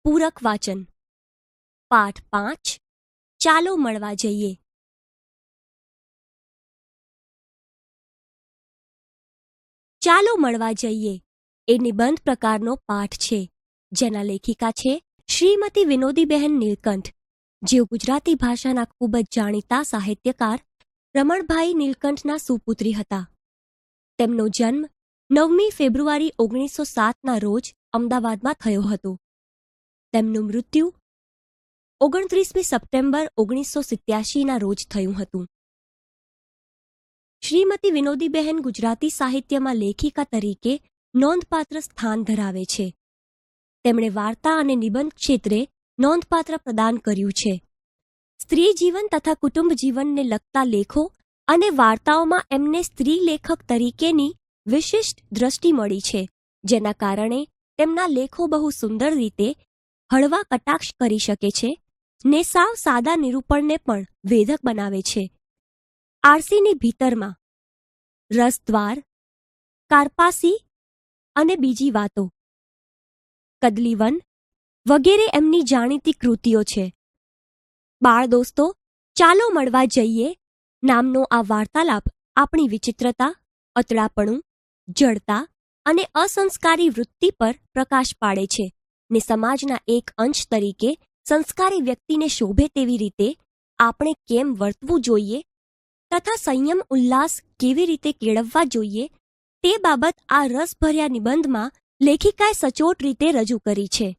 પૂરક વાચન પાઠ 5 ચાલો મળવા જઈએ. ચાલો મળવા જઈએ એ નિબંધ પ્રકારનો પાઠ છે, જેના લેખિકા છે શ્રીમતી વિનોદીબહેન નીલકંઠ, જેઓ ગુજરાતી ભાષાના ખૂબ જ જાણીતા સાહિત્યકાર રમણભાઈ નીલકંઠના સુપુત્રી હતા. તેમનો જન્મ 9મી ફેબ્રુઆરી 1907ના રોજ અમદાવાદમાં થયો હતો. તેમનું મૃત્યુ 29મી સપ્ટેમ્બર 1987ના રોજ થયું હતું. શ્રીમતી વિનોદીબહેન ગુજરાતી સાહિત્યમાં લેખિકા તરીકે નોંધપાત્ર સ્થાન ધરાવે છે. તેમણે વાર્તા અને નિબંધ ક્ષેત્રે નોંધપાત્ર પ્રદાન કર્યું છે. સ્ત્રી જીવન તથા કુટુંબ જીવનને લગતા લેખો અને વાર્તાઓમાં એમને સ્ત્રી લેખક તરીકેની વિશિષ્ટ દ્રષ્ટિ મળી છે, જેના કારણે તેમના લેખો બહુ સુંદર રીતે હળવા કટાક્ષ કરી શકે છે ને સાવ સાદા નિરૂપણને પણ વેધક બનાવે છે. આરસીની ભીતરમાં, રસદ્વાર, કારપાસી અને બીજી વાતો, કદલીવન વગેરે એમની જાણીતી કૃતિઓ છે. બાળ દોસ્તો, ચાલો મળવા જઈએ નામનો આ વાર્તાલાપ આપણી વિચિત્રતા, અતડાપણું, જડતા અને અસંસ્કારી વૃત્તિ પર પ્રકાશ પાડે છે ને સમાજના એક અંશ તરીકે સંસ્કારી વ્યક્તિને શોભે તેવી રીતે આપણે કેમ વર્તવું જોઈએ તથા સંયમ ઉલ્લાસ કેવી રીતે કેળવવા જોઈએ તે બાબત આ રસભર્યા નિબંધમાં લેખિકાએ સચોટ રીતે રજૂ કરી છે.